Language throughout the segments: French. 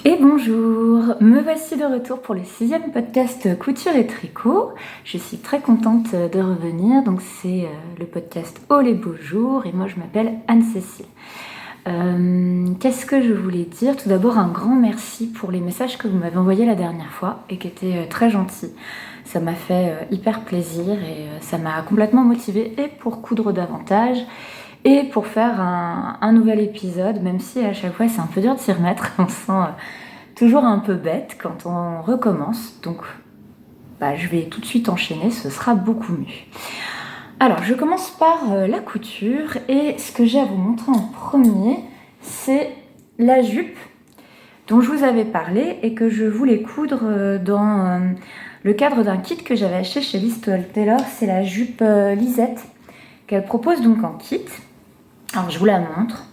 Et bonjour, me voici de retour pour le 6e podcast couture et tricot. Je suis très contente de revenir, donc c'est le podcast Oh les beaux jours et moi je m'appelle Anne-Cécile. Qu'est-ce que je voulais dire? Tout d'abord un grand merci pour les messages que vous m'avez envoyés la dernière fois et qui étaient très gentils. Ça m'a fait hyper plaisir et ça m'a complètement motivée et pour coudre davantage et pour faire un nouvel épisode, même si à chaque fois c'est un peu dur de s'y remettre, on se sent toujours un peu bête quand on recommence. Donc je vais tout de suite enchaîner, ce sera beaucoup mieux. Alors je commence par la couture et ce que j'ai à vous montrer en premier, c'est la jupe dont je vous avais parlé et que je voulais coudre dans le cadre d'un kit que j'avais acheté chez Liz Taylor. C'est la jupe Lisette qu'elle propose donc en kit. Alors je vous la montre.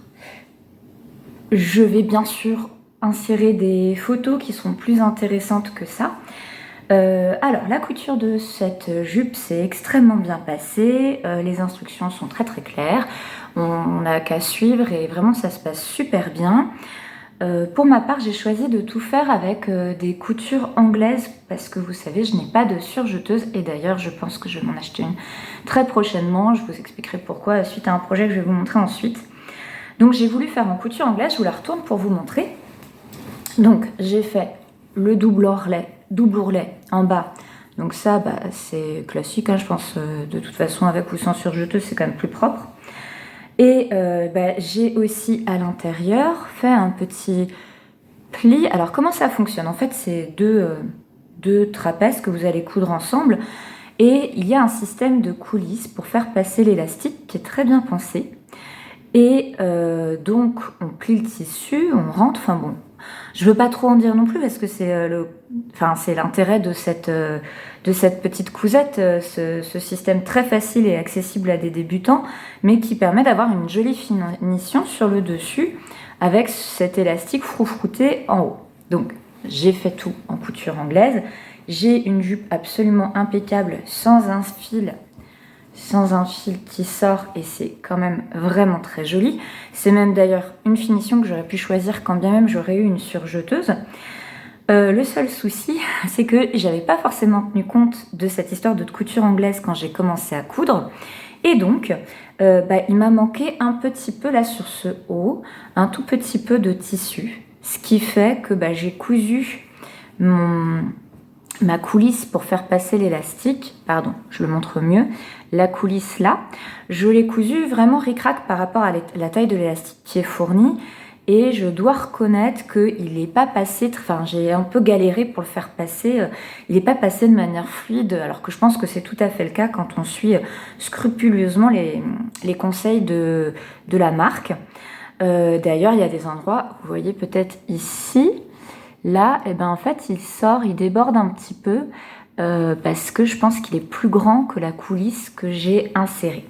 Je vais bien sûr insérer des photos qui sont plus intéressantes que ça. Alors la couture de cette jupe s'est extrêmement bien passée, les instructions sont très très claires, on n'a qu'à suivre et vraiment ça se passe super bien. Pour ma part j'ai choisi de tout faire avec des coutures anglaises parce que vous savez je n'ai pas de surjeteuse et d'ailleurs je pense que je vais m'en acheter une très prochainement, je vous expliquerai pourquoi suite à un projet que je vais vous montrer ensuite. Donc j'ai voulu faire en couture anglaise, je vous la retourne pour vous montrer. Donc j'ai fait le double ourlet en bas. Donc ça c'est classique, hein, je pense de toute façon avec ou sans surjeteuse c'est quand même plus propre. Et j'ai aussi à l'intérieur fait un petit pli. Alors comment ça fonctionne? En fait c'est deux trapèzes que vous allez coudre ensemble et il y a un système de coulisses pour faire passer l'élastique qui est très bien pensé. Et donc on plie le tissu, on rentre, enfin bon, je veux pas trop en dire non plus parce que c'est l'intérêt de cette petite cousette, ce système très facile et accessible à des débutants, mais qui permet d'avoir une jolie finition sur le dessus avec cet élastique froufrouté en haut. Donc j'ai fait tout en couture anglaise, j'ai une jupe absolument impeccable sans un fil qui sort et c'est quand même vraiment très joli. C'est même d'ailleurs une finition que j'aurais pu choisir quand bien même j'aurais eu une surjeteuse. Le seul souci, c'est que j'avais pas forcément tenu compte de cette histoire de couture anglaise quand j'ai commencé à coudre. Et donc, il m'a manqué un petit peu là sur ce haut, un tout petit peu de tissu. Ce qui fait que j'ai cousu ma coulisse pour faire passer l'élastique, pardon, je le montre mieux, la coulisse là, je l'ai cousue vraiment ric-rac par rapport à la taille de l'élastique qui est fournie et je dois reconnaître qu'il n'est pas passé, j'ai un peu galéré pour le faire passer, il n'est pas passé de manière fluide alors que je pense que c'est tout à fait le cas quand on suit scrupuleusement les conseils de la marque. D'ailleurs il y a des endroits, vous voyez peut-être ici, là, en fait, il déborde un petit peu parce que je pense qu'il est plus grand que la coulisse que j'ai insérée.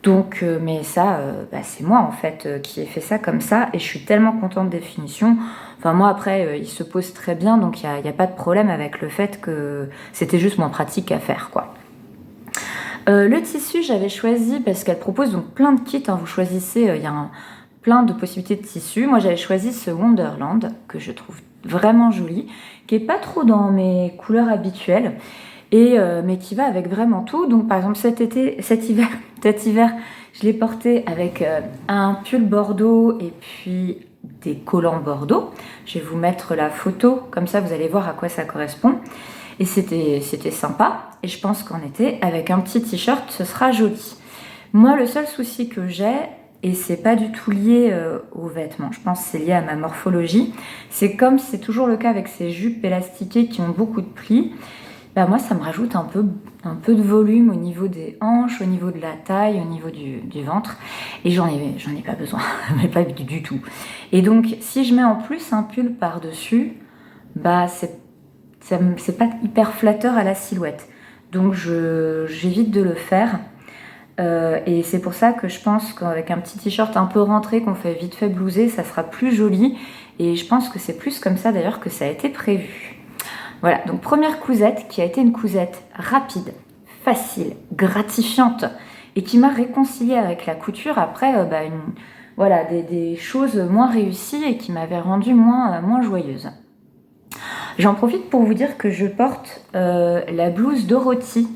Donc, mais ça, c'est moi en fait qui ai fait ça comme ça et je suis tellement contente des finitions. Enfin, moi après, il se pose très bien, donc il n'y a pas de problème avec le fait que c'était juste moins pratique à faire, quoi. Le tissu, j'avais choisi parce qu'elle propose donc plein de kits. Hein, vous choisissez, il y a plein de possibilités de tissus. Moi, j'avais choisi ce Wonderland que je trouve vraiment joli, qui est pas trop dans mes couleurs habituelles, mais qui va avec vraiment tout. Donc par exemple cet hiver, je l'ai porté avec un pull bordeaux et puis des collants bordeaux. Je vais vous mettre la photo, comme ça vous allez voir à quoi ça correspond. Et c'était sympa, et je pense qu'en été, avec un petit t-shirt, ce sera joli. Moi, le seul souci que j'ai, et c'est pas du tout lié aux vêtements, je pense que c'est lié à ma morphologie, c'est comme c'est toujours le cas avec ces jupes élastiquées qui ont beaucoup de plis, moi ça me rajoute un peu de volume au niveau des hanches, au niveau de la taille, au niveau du ventre, et j'en ai pas besoin, mais pas du tout. Et donc si je mets en plus un pull par-dessus, c'est pas hyper flatteur à la silhouette. Donc j'évite de le faire. Et c'est pour ça que je pense qu'avec un petit t-shirt un peu rentré qu'on fait vite fait blouser, ça sera plus joli. Et je pense que c'est plus comme ça d'ailleurs que ça a été prévu. Voilà, donc première cousette qui a été une cousette rapide, facile, gratifiante et qui m'a réconciliée avec la couture après voilà, des choses moins réussies et qui m'avaient rendue moins joyeuse. J'en profite pour vous dire que je porte la blouse Dorothy.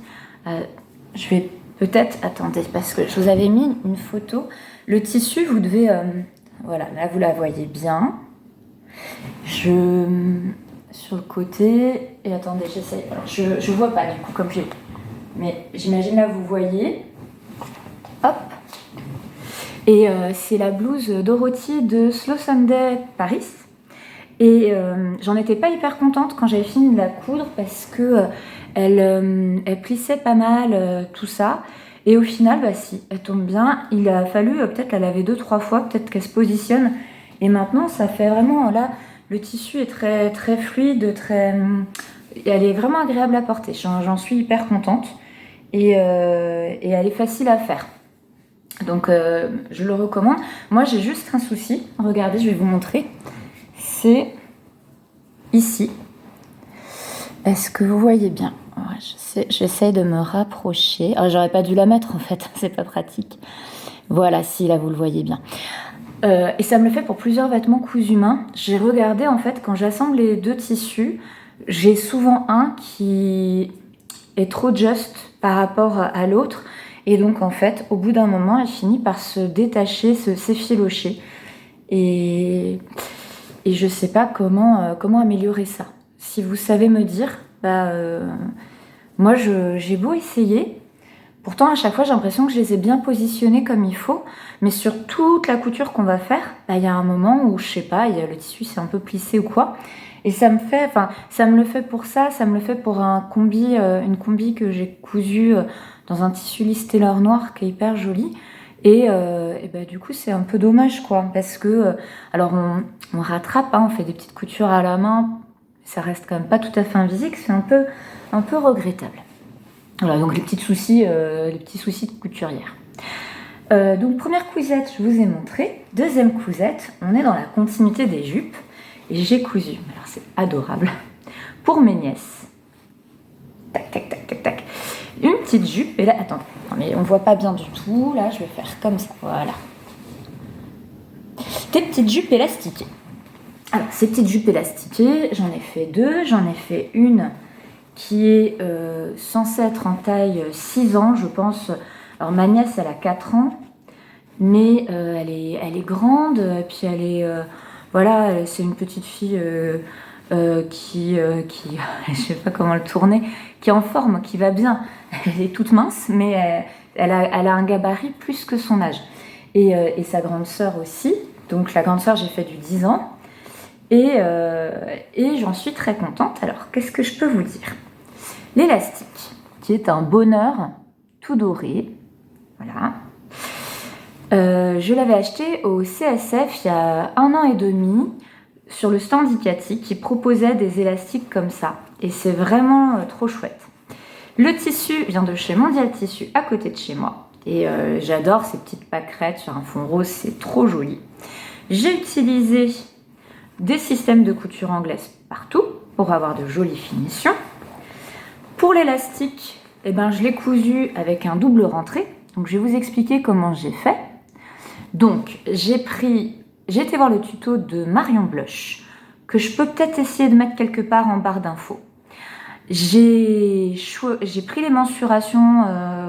Je vais peut-être... Attendez, parce que je vous avais mis une photo. Le tissu, vous devez... voilà, là vous la voyez bien. Sur le côté... Et attendez, j'essaie... Alors, je vois pas du coup comme j'ai... Mais j'imagine là vous voyez. Hop. Et c'est la blouse Dorothy de Slow Sunday Paris. Et j'en étais pas hyper contente quand j'avais fini de la coudre parce que elle plissait pas mal, tout ça. Et au final, bah si, elle tombe bien. Il a fallu peut-être la laver 2-3 fois, peut-être qu'elle se positionne. Et maintenant, ça fait vraiment... Là, le tissu est très, très fluide, elle est vraiment agréable à porter. J'en suis hyper contente. Et elle est facile à faire. Donc, je le recommande. Moi, j'ai juste un souci. Regardez, je vais vous montrer. C'est ici. Est-ce que vous voyez bien? Ouais, j'essaie de me rapprocher. Ah, j'aurais pas dû la mettre en fait, c'est pas pratique. Voilà, si là vous le voyez bien. Et ça me le fait pour plusieurs vêtements cousus main. J'ai regardé en fait quand j'assemble les deux tissus, j'ai souvent un qui est trop juste par rapport à l'autre. Et donc en fait, au bout d'un moment, elle finit par se détacher, s'effilocher. Et je sais pas comment améliorer ça. Si vous savez me dire, moi j'ai beau essayer, pourtant à chaque fois j'ai l'impression que je les ai bien positionnés comme il faut, mais sur toute la couture qu'on va faire, il y a un moment où je sais pas, le tissu c'est un peu plissé ou quoi, et ça me le fait pour ça, ça me le fait pour une combi que j'ai cousue dans un tissu Liz Taylor noir qui est hyper joli. Et du coup c'est un peu dommage quoi, parce que alors on rattrape, hein, on fait des petites coutures à la main, ça reste quand même pas tout à fait invisible, c'est un peu regrettable. Voilà, donc les petits soucis de couturière. Donc première cousette, je vous ai montré. Deuxième cousette, on est dans la continuité des jupes et j'ai cousu, alors c'est adorable, pour mes nièces. Tac tac tac tac tac. Une petite jupe, et là, attendez, non mais on voit pas bien du tout, là je vais faire comme ça, voilà. Des petites jupes élastiquées. Alors, ces petites jupes élastiquées, j'en ai fait deux, j'en ai fait une qui est censée être en taille 6 ans, je pense. Alors, ma nièce, elle a 4 ans, mais elle est grande, et puis elle est, voilà, c'est une petite fille qui je sais pas comment le tourner, qui est en forme, qui va bien. Elle est toute mince, mais elle a un gabarit plus que son âge. Et sa grande sœur aussi. Donc la grande sœur, j'ai fait du 10 ans. Et j'en suis très contente. Alors, qu'est-ce que je peux vous dire? L'élastique, qui est un bonheur tout doré. Voilà. Je l'avais acheté au CSF il y a 1 an et demi sur le stand Icati qui proposait des élastiques comme ça. Et c'est vraiment trop chouette. Le tissu vient de chez Mondial Tissu à côté de chez moi. Et j'adore ces petites pâquerettes sur un fond rose, c'est trop joli. J'ai utilisé des systèmes de couture anglaise partout pour avoir de jolies finitions. Pour l'élastique, je l'ai cousu avec un double rentré. Donc je vais vous expliquer comment j'ai fait. Donc j'ai été voir le tuto de Marion Blush, que je peux peut-être essayer de mettre quelque part en barre d'infos. J'ai pris les mensurations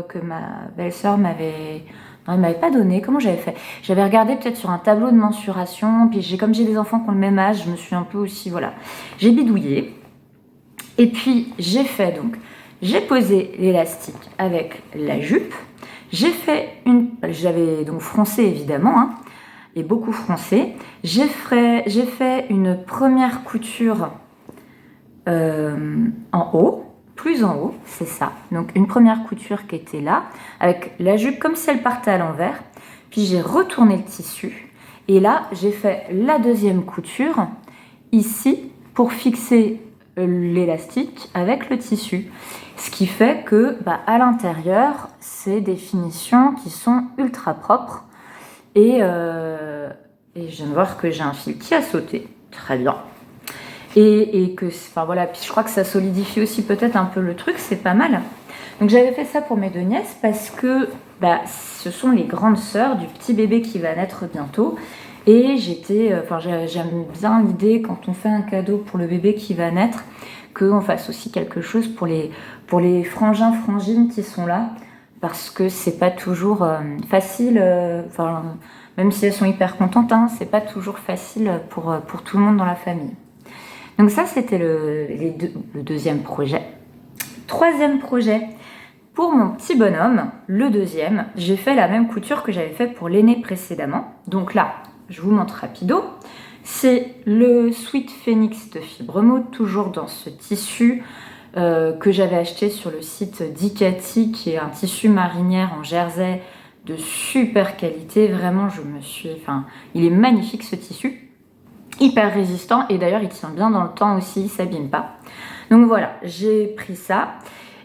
que ma belle-sœur m'avait pas donné. Comment j'avais fait? J'avais regardé peut-être sur un tableau de mensuration, puis comme j'ai des enfants qui ont le même âge, je me suis un peu aussi, voilà. J'ai bidouillé. Et puis j'ai posé l'élastique avec la jupe. J'avais donc froncé évidemment, hein, et beaucoup froncé. J'ai fait une première couture en haut, plus en haut, c'est ça. Donc une première couture qui était là, avec la jupe comme si elle partait à l'envers. Puis j'ai retourné le tissu. Et là, j'ai fait la deuxième couture ici pour fixer l'élastique avec le tissu. Ce qui fait que à l'intérieur, c'est des finitions qui sont ultra propres. Et je viens de voir que j'ai un fil qui a sauté. Très bien. Et que, voilà, puis je crois que ça solidifie aussi peut-être un peu le truc, c'est pas mal. Donc j'avais fait ça pour mes 2 nièces parce que ce sont les grandes sœurs du petit bébé qui va naître bientôt. Et j'aime bien l'idée quand on fait un cadeau pour le bébé qui va naître, qu'on fasse aussi quelque chose pour les frangins, frangines qui sont là, parce que c'est pas toujours facile, même si elles sont hyper contentes, hein, c'est pas toujours facile pour tout le monde dans la famille. Donc ça, c'était le 2e projet. 3e projet, pour mon petit bonhomme, le 2e, j'ai fait la même couture que j'avais fait pour l'aîné précédemment. Donc là, je vous montre rapido. C'est le Sweet Phoenix de Fibre Maude, toujours dans ce tissu que j'avais acheté sur le site d'Icati, qui est un tissu marinière en jersey de super qualité. Vraiment, il est magnifique ce tissu, hyper résistant, et d'ailleurs il tient bien dans le temps aussi, il s'abîme pas. Donc voilà, j'ai pris ça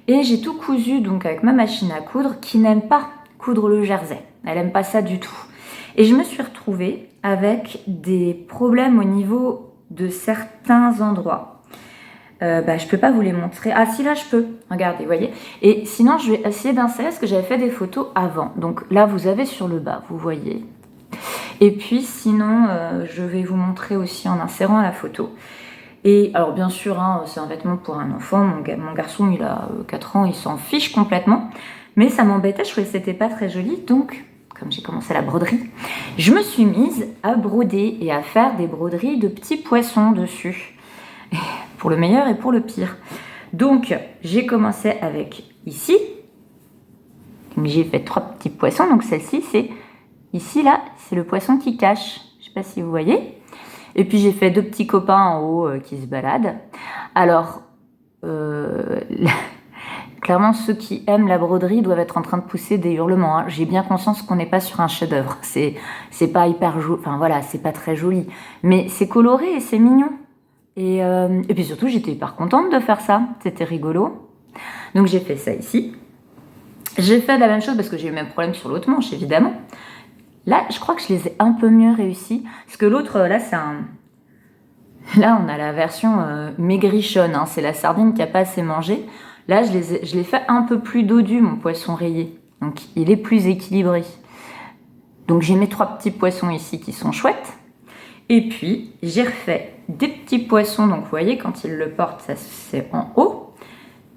et j'ai tout cousu donc avec ma machine à coudre qui n'aime pas coudre le jersey. Elle aime pas ça du tout. Et je me suis retrouvée avec des problèmes au niveau de certains endroits. Je peux pas vous les montrer. Ah si, là je peux, regardez, vous voyez. Et sinon je vais essayer d'insérer parce que j'avais fait des photos avant. Donc là vous avez sur le bas, vous voyez. Et puis sinon je vais vous montrer aussi en insérant la photo. Et alors bien sûr, hein, c'est un vêtement pour un enfant. Mon garçon, il a 4 ans, il s'en fiche complètement. Mais ça m'embêtait, je trouvais que c'était pas très joli. Donc, comme j'ai commencé la broderie, je me suis mise à broder et à faire des broderies de petits poissons dessus. Pour le meilleur et pour le pire. Donc, j'ai commencé avec ici. J'ai fait 3 petits poissons. Donc celle-ci, c'est ici, là, c'est le poisson qui cache. Je sais pas si vous voyez. Et puis j'ai fait 2 petits copains en haut qui se baladent. Alors, clairement, ceux qui aiment la broderie doivent être en train de pousser des hurlements. Hein. J'ai bien conscience qu'on n'est pas sur un chef-d'œuvre. C'est pas hyper joli. Enfin voilà, c'est pas très joli. Mais c'est coloré et c'est mignon. Et puis surtout, j'étais hyper contente de faire ça. C'était rigolo. Donc j'ai fait ça ici. J'ai fait la même chose parce que j'ai eu le même problème sur l'autre manche, évidemment. Là, je crois que je les ai un peu mieux réussis. Parce que l'autre, là, c'est un... Là, on a la version maigrichonne. Hein, c'est la sardine qui n'a pas assez mangé. Là, je l'ai fait un peu plus dodu, mon poisson rayé. Donc, il est plus équilibré. Donc, j'ai mes 3 petits poissons ici qui sont chouettes. Et puis, j'ai refait des petits poissons. Donc, vous voyez, quand il le porte, ça c'est en haut.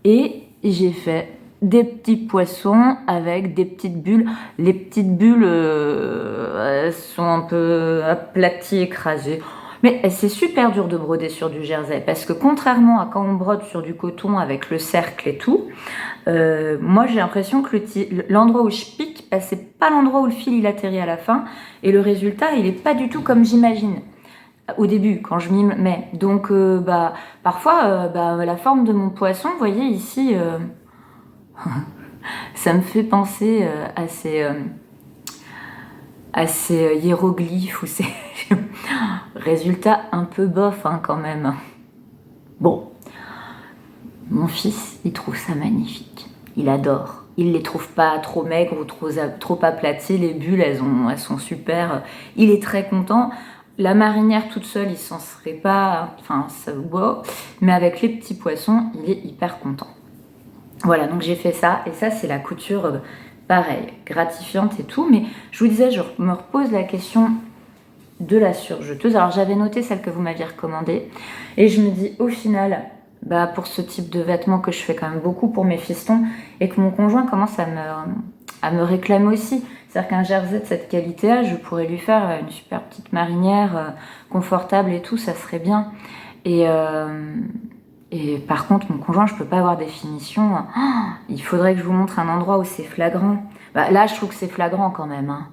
Et j'ai fait des petits poissons avec des petites bulles. Les petites bulles sont un peu aplaties, écrasées. Mais c'est super dur de broder sur du jersey parce que contrairement à quand on brode sur du coton avec le cercle et tout, moi j'ai l'impression que l'endroit où je pique, c'est pas l'endroit où le fil il atterrit à la fin et le résultat il est pas du tout comme j'imagine au début quand je m'y mets. Donc parfois la forme de mon poisson, vous voyez ici, ça me fait penser à ces hiéroglyphes ou ces résultats un peu bof hein, quand même. Bon, mon fils, il trouve ça magnifique. Il adore. Il les trouve pas trop maigres ou trop aplaties. Les bulles, elles sont super. Il est très content. La marinière toute seule, il s'en serait pas... Enfin, ça vaut. Mais avec les petits poissons, il est hyper content. Voilà, donc j'ai fait ça. Et ça, c'est la couture... pareil, gratifiante et tout, mais je vous disais, je me repose la question de la surjeteuse. Alors j'avais noté celle que vous m'aviez recommandée, et je me dis au final, pour ce type de vêtements que je fais quand même beaucoup pour mes fistons, et que mon conjoint commence à me réclamer aussi, c'est-à-dire qu'un jersey de cette qualité-là, je pourrais lui faire une super petite marinière confortable et tout, ça serait bien. Et par contre, mon conjoint, je peux pas avoir des finitions. Oh, il faudrait que je vous montre un endroit où c'est flagrant. Là, je trouve que c'est flagrant quand même. Hein.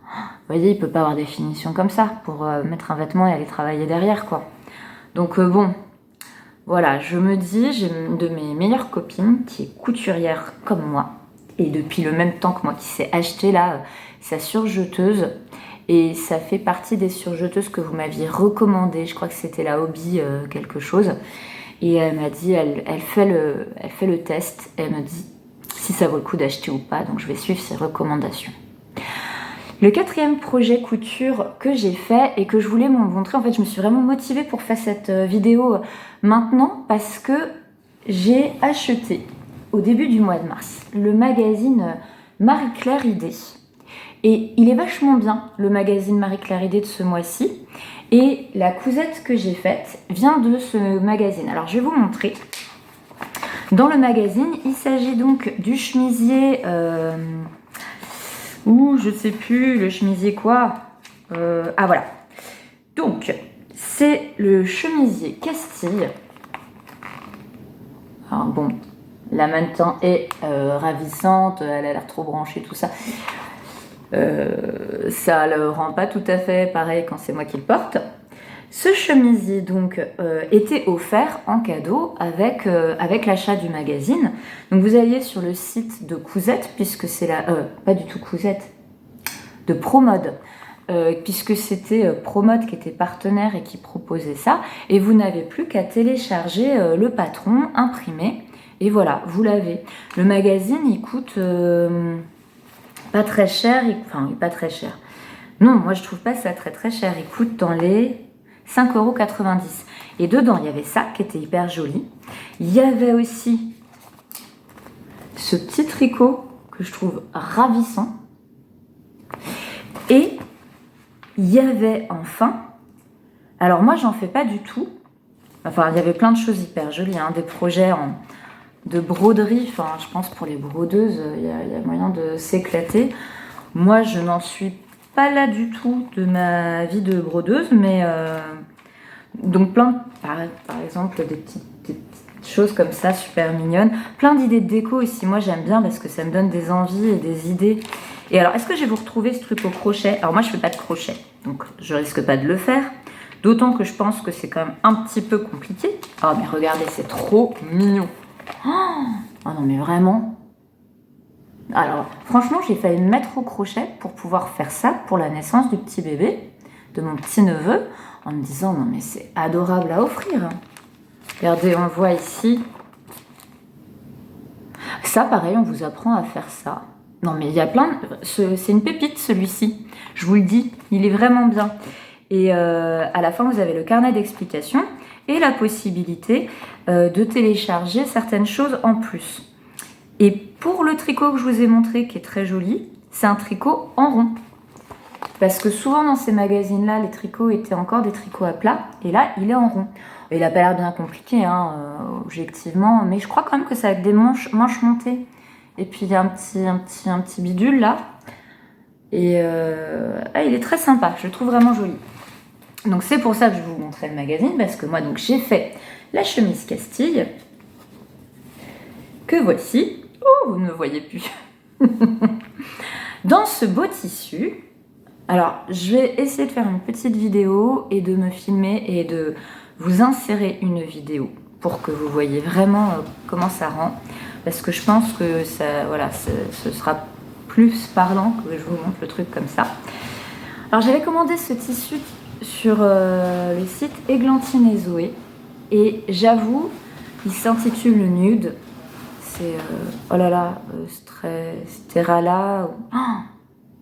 Vous voyez, il peut pas avoir des finitions comme ça pour mettre un vêtement et aller travailler derrière, quoi. Donc bon, voilà, je me dis, j'ai une de mes meilleures copines qui est couturière comme moi, et depuis le même temps que moi, qui s'est acheté là sa surjeteuse. Et ça fait partie des surjeteuses que vous m'aviez recommandées. Je crois que c'était la Hobby quelque chose. Et elle m'a dit, elle fait le test, et elle me dit si ça vaut le coup d'acheter ou pas, donc je vais suivre ses recommandations. Le 4e projet couture que j'ai fait et que je voulais vous montrer, en fait je me suis vraiment motivée pour faire cette vidéo maintenant parce que j'ai acheté au début du mois de mars, le magazine Marie-Claire Idée. Et il est vachement bien, le magazine Marie-Claire Idée de ce mois-ci. Et la cousette que j'ai faite vient de ce magazine. Alors je vais vous montrer. Dans le magazine, il s'agit donc du chemisier... je sais plus, le chemisier quoi ah voilà. Donc, c'est le chemisier Castille. Alors bon, la mannequin est ravissante, elle a l'air trop branchée, tout ça. Ça le rend pas tout à fait pareil quand c'est moi qui le porte. Ce chemisier donc était offert en cadeau avec l'achat du magazine. Donc vous alliez sur le site de Cousette, puisque c'est pas du tout Cousette, de Promode, puisque c'était Promode qui était partenaire et qui proposait ça. Et vous n'avez plus qu'à télécharger le patron, imprimer, et voilà, vous l'avez. Le magazine, il coûte pas très cher, pas très cher. Non, moi je trouve pas ça très très cher. Il coûte dans les 5,90 €. Et dedans, il y avait ça qui était hyper joli. Il y avait aussi ce petit tricot que je trouve ravissant. Et il y avait enfin, alors moi j'en fais pas du tout. Enfin, il y avait plein de choses hyper jolies, hein, des projets de broderie. Enfin, je pense pour les brodeuses, il y a moyen de s'éclater. Moi, je n'en suis pas là du tout de ma vie de brodeuse, mais donc par exemple des petites choses comme ça, super mignonnes. Plein d'idées de déco ici. Moi, j'aime bien parce que ça me donne des envies et des idées. Et alors, est-ce que je vais vous retrouver ce truc au crochet? Alors moi, je fais pas de crochet, donc je risque pas de le faire. D'autant que je pense que c'est quand même un petit peu compliqué. Oh, mais regardez, c'est trop mignon. Oh non, mais vraiment. Alors, franchement, j'ai failli me mettre au crochet pour pouvoir faire ça pour la naissance du petit bébé, de mon petit neveu, en me disant, non mais c'est adorable à offrir. Regardez, on voit ici. Ça, pareil, on vous apprend à faire ça. Non mais il y a plein... C'est une pépite, celui-ci. Je vous le dis, il est vraiment bien. Et à la fin, vous avez le carnet d'explications et la possibilité de télécharger certaines choses en plus. Et pour le tricot que je vous ai montré, qui est très joli, c'est un tricot en rond. Parce que souvent dans ces magazines-là, les tricots étaient encore des tricots à plat, et là, il est en rond. Et il n'a pas l'air bien compliqué, hein, objectivement, mais je crois quand même que c'est avec des manches montées. Et puis il y a un petit bidule là. Et il est très sympa, je le trouve vraiment joli. Donc c'est pour ça que je vais vous montrer le magazine, parce que moi donc j'ai fait la chemise Castille, que voici. Oh, vous ne me voyez plus. Dans ce beau tissu, alors je vais essayer de faire une petite vidéo et de me filmer et de vous insérer une vidéo pour que vous voyez vraiment comment ça rend, parce que je pense que ça, voilà, ce sera plus parlant que je vous montre le truc comme ça. Alors j'avais commandé ce tissu sur le site Églantine et Zoé, et j'avoue, il s'intitule Nude. C'est oh là là, Sterala.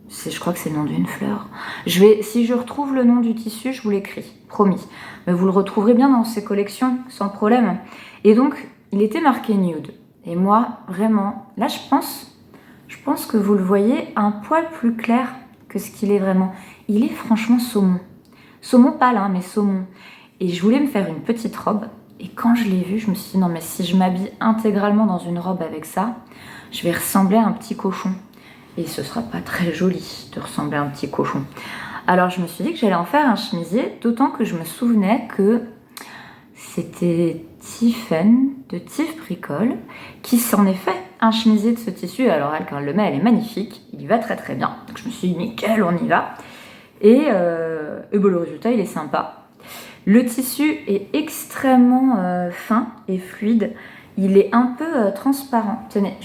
Je crois que c'est le nom d'une fleur. Si je retrouve le nom du tissu, je vous l'écris, promis. Mais vous le retrouverez bien dans ces collections, sans problème. Et donc, il était marqué nude. Et moi, vraiment, là, je pense que vous le voyez un poil plus clair que ce qu'il est vraiment. Il est franchement saumon. Saumon pâle, hein, mais saumon. Et je voulais me faire une petite robe. Et quand je l'ai vu, je me suis dit, non mais si je m'habille intégralement dans une robe avec ça, je vais ressembler à un petit cochon. Et ce sera pas très joli de ressembler à un petit cochon. Alors je me suis dit que j'allais en faire un chemisier, d'autant que je me souvenais que c'était Tiffen de Tif Bricole qui s'en est fait un chemisier de ce tissu. Alors elle, quand elle le met, elle est magnifique, il y va très très bien. Donc je me suis dit, nickel, on y va. Et bon, le résultat, il est sympa. Le tissu est extrêmement fin et fluide. Il est un peu transparent. Tenez,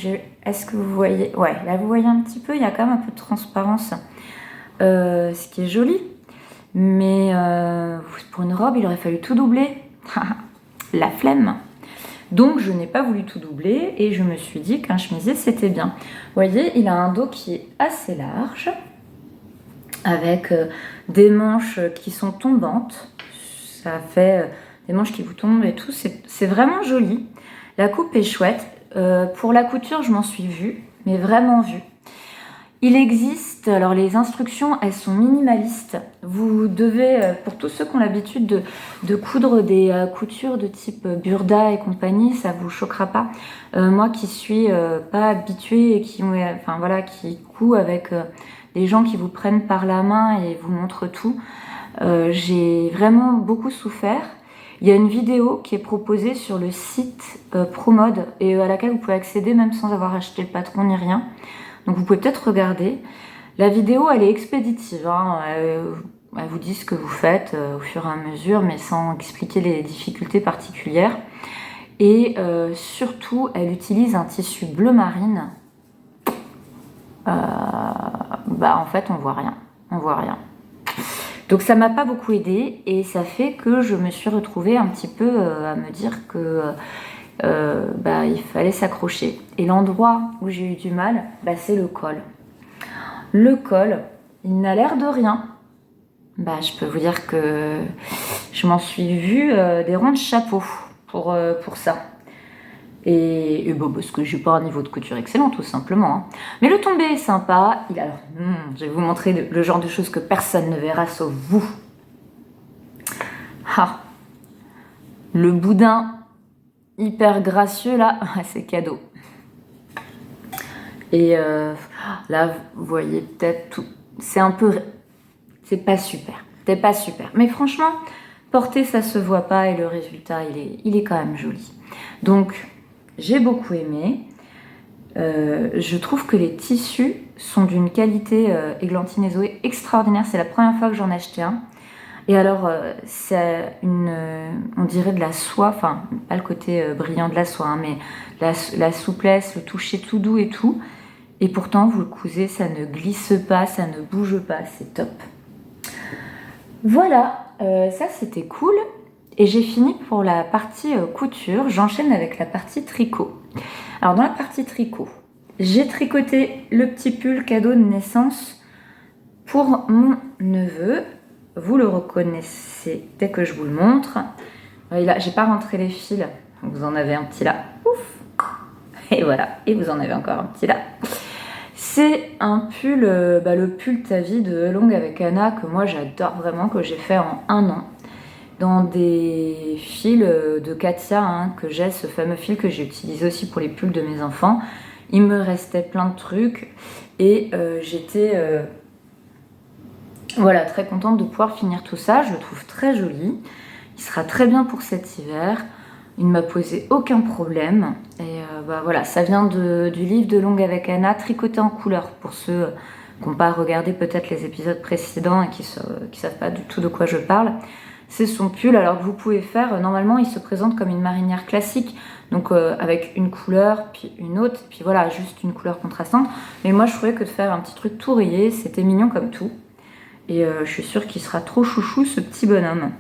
est-ce que vous voyez? Ouais, là vous voyez un petit peu, il y a quand même un peu de transparence. Ce qui est joli. Mais pour une robe, il aurait fallu tout doubler. La flemme. Donc je n'ai pas voulu tout doubler et je me suis dit qu'un chemisier, c'était bien. Vous voyez, il a un dos qui est assez large, avec des manches qui sont tombantes. Ça fait des manches qui vous tombent et tout, c'est vraiment joli. La coupe est chouette. Pour la couture, je m'en suis vue, mais vraiment vue. Il existe, alors les instructions, elles sont minimalistes. Vous devez, pour tous ceux qui ont l'habitude de coudre des coutures de type Burda et compagnie, ça vous choquera pas. Moi qui suis pas habituée et qui coud avec des gens qui vous prennent par la main et vous montrent tout, j'ai vraiment beaucoup souffert. Il y a une vidéo qui est proposée sur le site ProMode et à laquelle vous pouvez accéder même sans avoir acheté le patron ni rien. Donc vous pouvez peut-être regarder. La vidéo, elle est expéditive. Hein. Elle vous dit ce que vous faites au fur et à mesure, mais sans expliquer les difficultés particulières. Et surtout, elle utilise un tissu bleu marine. En fait, on voit rien. On voit rien. Donc ça m'a pas beaucoup aidée et ça fait que je me suis retrouvée un petit peu à me dire que il fallait s'accrocher. Et l'endroit où j'ai eu du mal, c'est le col. Le col, il n'a l'air de rien. Je peux vous dire que je m'en suis vue des ronds de chapeau pour ça. Et parce que j'ai pas un niveau de couture excellent, tout simplement. Hein. Mais le tombé est sympa. Je vais vous montrer le genre de choses que personne ne verra sauf vous. Ah, le boudin hyper gracieux là, c'est cadeau. Et là, vous voyez peut-être tout. C'est pas super. C'est pas super. Mais franchement, porter ça se voit pas et le résultat il est quand même joli. Donc j'ai beaucoup aimé. Je trouve que les tissus sont d'une qualité Églantine et Zoé extraordinaire. C'est la première fois que j'en ai acheté un. Et alors, c'est on dirait de la soie, enfin, pas le côté brillant de la soie, hein, mais la souplesse, le toucher tout doux et tout. Et pourtant, vous le cousez, ça ne glisse pas, ça ne bouge pas, c'est top. Voilà, ça c'était cool. Et j'ai fini pour la partie couture. J'enchaîne avec la partie tricot. Alors, dans la partie tricot, j'ai tricoté le petit pull cadeau de naissance pour mon neveu. Vous le reconnaissez dès que je vous le montre. Et là, j'ai pas rentré les fils. Vous en avez un petit là. Ouf. Et voilà. Et vous en avez encore un petit là. C'est un pull, le pull Ta vie de Long avec Anna que moi j'adore vraiment, que j'ai fait en 1 an. Dans des fils de Katia, hein, que j'ai, ce fameux fil que j'ai utilisé aussi pour les pulls de mes enfants. Il me restait plein de trucs et j'étais... très contente de pouvoir finir tout ça. Je le trouve très joli. Il sera très bien pour cet hiver. Il ne m'a posé aucun problème. Et ça vient du livre de Long avec Anna, tricoté en couleur. Pour ceux qui n'ont pas regardé peut-être les épisodes précédents et qui ne savent pas du tout de quoi je parle. C'est son pull. Alors que vous pouvez faire, normalement, il se présente comme une marinière classique. Donc avec une couleur, puis une autre. Puis voilà, juste une couleur contrastante. Mais moi, je trouvais que de faire un petit truc tout rayé, c'était mignon comme tout. Et je suis sûre qu'il sera trop chouchou, ce petit bonhomme.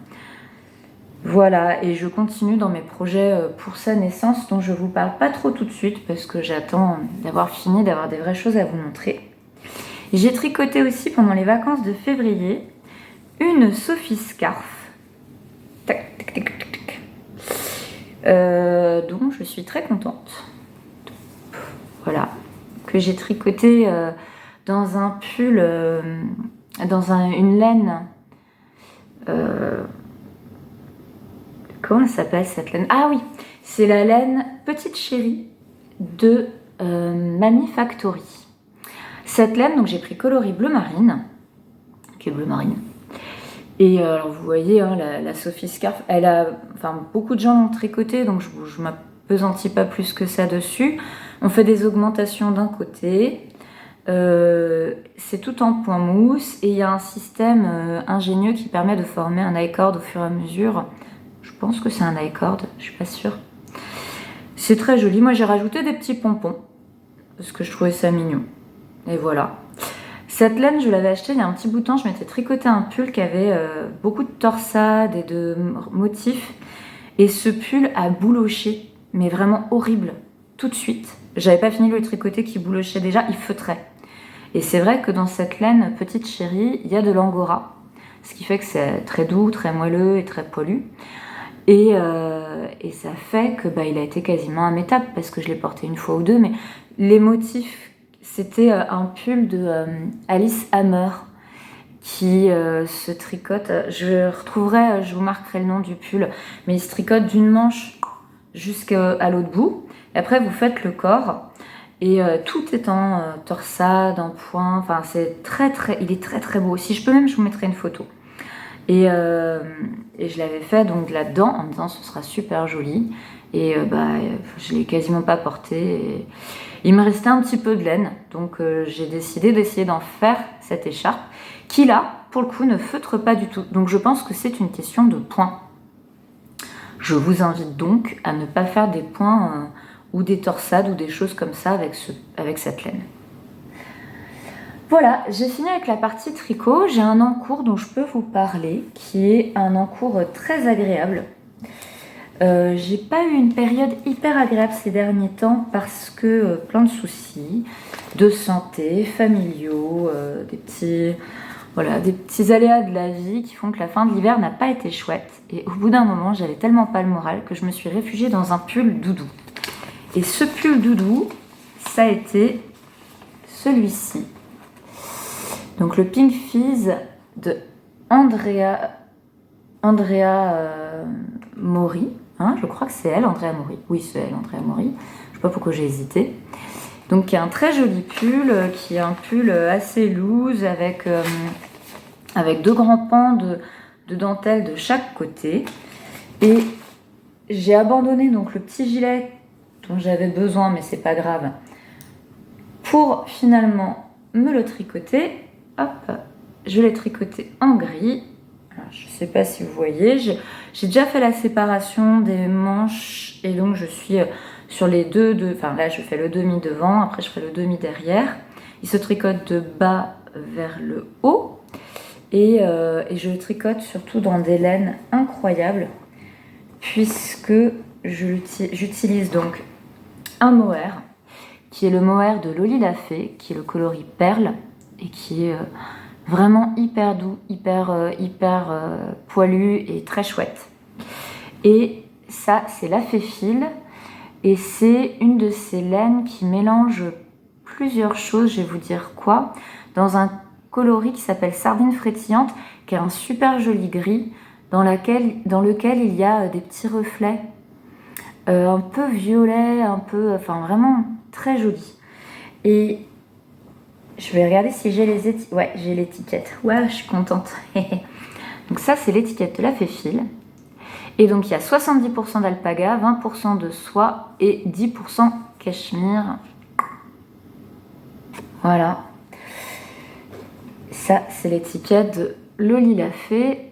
Voilà, et je continue dans mes projets pour sa naissance, dont je vous parle pas trop tout de suite, parce que j'attends d'avoir fini, d'avoir des vraies choses à vous montrer. J'ai tricoté aussi pendant les vacances de février une Sophie Scarf. Tac, tac, tac, tac, tac. Dont je suis très contente. Voilà, que j'ai tricoté dans un pull... une laine. Comment elle s'appelle cette laine? Ah oui, c'est la laine Petite Chérie de Mamie Factory. Cette laine, donc j'ai pris coloris bleu marine, qui est bleu marine. Et alors vous voyez, hein, la Sophie Scarf, beaucoup de gens l'ont tricoté, donc je m'appesantis pas plus que ça dessus. On fait des augmentations d'un côté. C'est tout en point mousse et il y a un système ingénieux qui permet de former un I-cord au fur et à mesure. Je pense que c'est un I-cord, je suis pas sûre. C'est très joli. Moi j'ai rajouté des petits pompons parce que je trouvais ça mignon. Et voilà. Cette laine, je l'avais achetée il y a un petit bout de temps. Je m'étais tricoté un pull qui avait beaucoup de torsades et de motifs. Et ce pull a bouloché, mais vraiment horrible, tout de suite. J'avais pas fini de le tricoter qui boulochait déjà, il feutrait. Et c'est vrai que dans cette laine Petite Chérie, il y a de l'angora, ce qui fait que c'est très doux, très moelleux et très poilu. Et ça fait que il a été quasiment immétable parce que je l'ai porté une fois ou deux, mais les motifs, c'était un pull de Alice Hammer qui se tricote. Je retrouverai, je vous marquerai le nom du pull, mais il se tricote d'une manche jusqu'à l'autre bout. Et après, vous faites le corps et tout est en torsade, en point. Enfin, il est très très beau. Si je peux même, je vous mettrai une photo. Et je l'avais fait donc là-dedans en me disant ce sera super joli. Et je l'ai quasiment pas porté. Et il me restait un petit peu de laine, donc j'ai décidé d'essayer d'en faire cette écharpe qui là, pour le coup, ne feutre pas du tout. Donc je pense que c'est une question de points. Je vous invite donc à ne pas faire des points ou des torsades ou des choses comme ça avec cette laine. Voilà, j'ai fini avec la partie tricot. J'ai un encours dont je peux vous parler, qui est un encours très agréable. J'ai pas eu une période hyper agréable ces derniers temps parce que plein de soucis de santé, familiaux, des petits aléas de la vie qui font que la fin de l'hiver n'a pas été chouette. Et au bout d'un moment, j'avais tellement pas le moral que je me suis réfugiée dans un pull doudou. Et ce pull doudou, ça a été celui-ci. Donc le Pink Fizz de Andrea Mori. Je crois que c'est elle, Andrea Mori. Oui, c'est elle, Andrea Mori. Je sais pas pourquoi j'ai hésité. Donc qui est un très joli pull, qui est un pull assez loose avec deux grands pans de dentelle de chaque côté. Et j'ai abandonné donc le petit gilet dont j'avais besoin, mais c'est pas grave, pour finalement me le tricoter. Hop, je l'ai tricoté en gris. Alors, je ne sais pas si vous voyez, j'ai déjà fait la séparation des manches et donc je suis sur les enfin là je fais le demi devant, après je ferai le demi derrière. Il se tricote de bas vers le haut et je le tricote surtout dans des laines incroyables puisque j'utilise donc un mohair qui est le mohair de Loli la Fée, qui est le coloris perle et qui est vraiment hyper doux, hyper poilu et très chouette. Et ça, c'est la Fée Fil et c'est une de ces laines qui mélange plusieurs choses, je vais vous dire quoi, dans un coloris qui s'appelle Sardine Frétillante, qui est un super joli gris dans lequel il y a des petits reflets un peu violet, vraiment très joli. Et je vais regarder si j'ai les étiquettes. Ouais, j'ai l'étiquette. Ouais, je suis contente. Donc ça, c'est l'étiquette de la Fée Fil. Et donc, il y a 70% d'alpaga, 20% de soie et 10% cachemire. Voilà. Ça, c'est l'étiquette de Loli la Fée.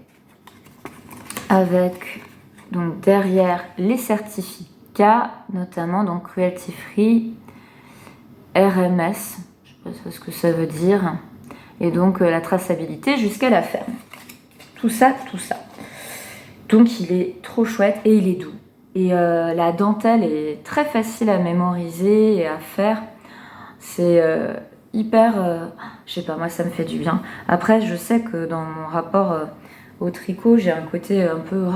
Avec, donc, derrière, les certificats, notamment, donc, cruelty free, RMS. Je ne sais pas ce que ça veut dire. Et donc la traçabilité jusqu'à la ferme. Tout ça. Donc il est trop chouette et il est doux. Et la dentelle est très facile à mémoriser et à faire. C'est hyper... je sais pas, moi ça me fait du bien. Après, je sais que dans mon rapport au tricot, j'ai un côté un peu...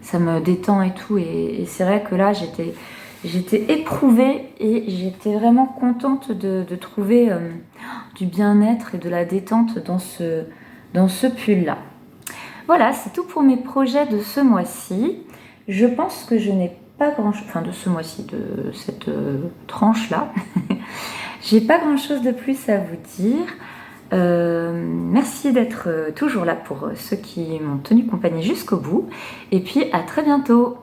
ça me détend et tout. Et c'est vrai que là, j'étais éprouvée et j'étais vraiment contente de trouver du bien-être et de la détente dans ce pull-là. Voilà, c'est tout pour mes projets de ce mois-ci. Je pense que je n'ai pas grand-chose... Enfin, de ce mois-ci, de cette tranche-là. J'ai pas grand-chose de plus à vous dire. Merci d'être toujours là pour ceux qui m'ont tenu compagnie jusqu'au bout. Et puis, à très bientôt.